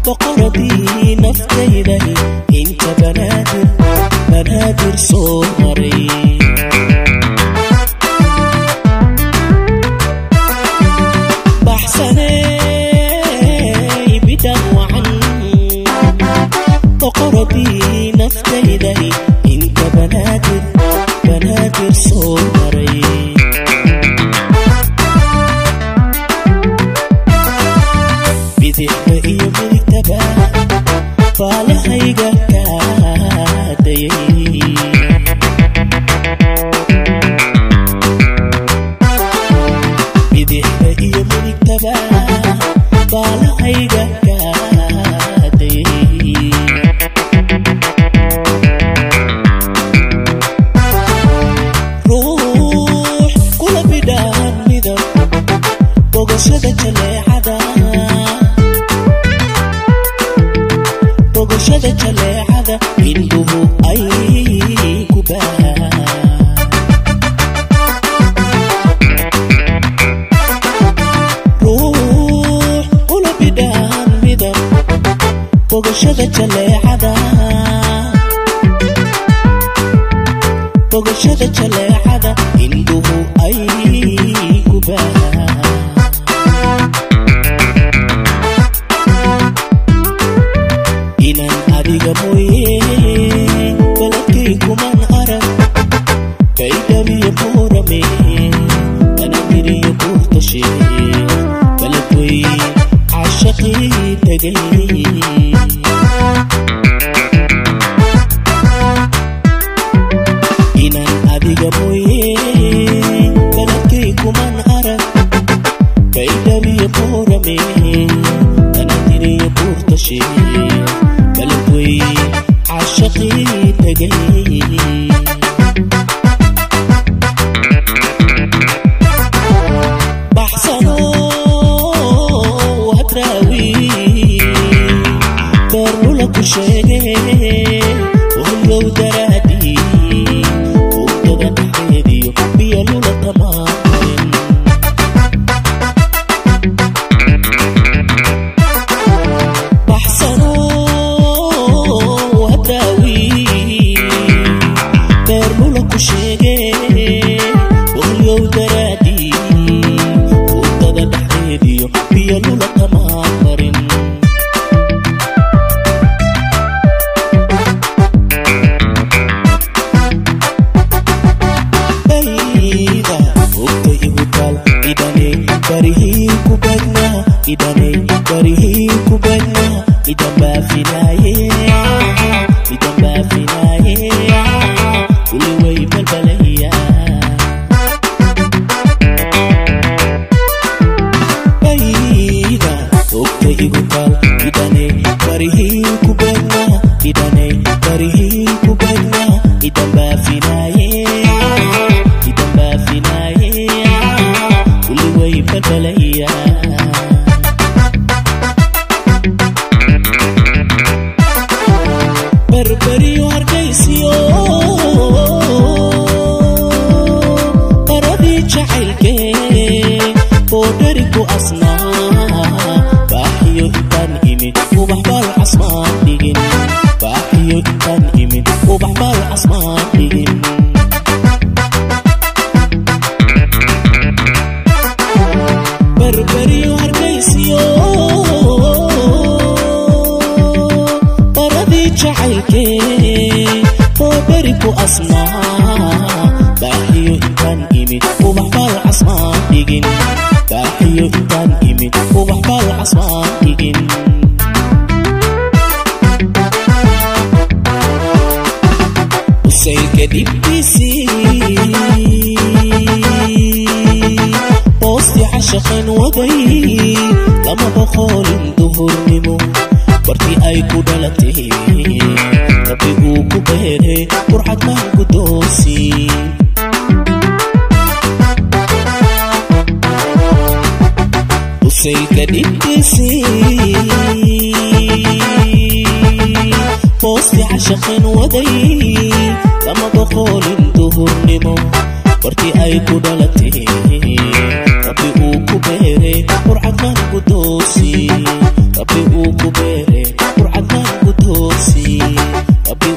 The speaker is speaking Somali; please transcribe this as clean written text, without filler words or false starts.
بقردي نفتيدي انت بنادر صوري بحسني بدموعا بقردي نفتيدي انت بنادر صوري بدحب iyo midigtaba faalahayga kaadayay bidixba iyo midigtaba faalahayga kaadayay ruux kula bidhaan midab bogashada jaleecada بوغشada jaleecada indhuhu ay ku baa ruux ula bidhaan midab bogashada jaleecada indhuhu ay ku baa adiga mooye baladkay kuman arag kaydhabiyo buurame anagiriyo buurtashe balad way cashaqii tagay inan adiga mooye baladkay kuman arag kaydhabiyo buurame anagiriyo buurtashe بلدوي عشقي تجي بحسنو وهتراوي برو لك شيء وهلو درادي وابتدى تحديدي بيالو لطمان busaylka dhibkiisii boosti cashaqan waday lama boqolin duhurnimo bartii ay ku dhalatay rabbi uu ku beeray qurxad maan ku doosi busaylka dhibkiisii boosti cashaqan waday lama boqolin duhurnimo bartii ay ku dhalatay rabbi uu ku beeray qurxad maan ku doosi rabbi uu ku beeray qurxad maan ku doosi rabbi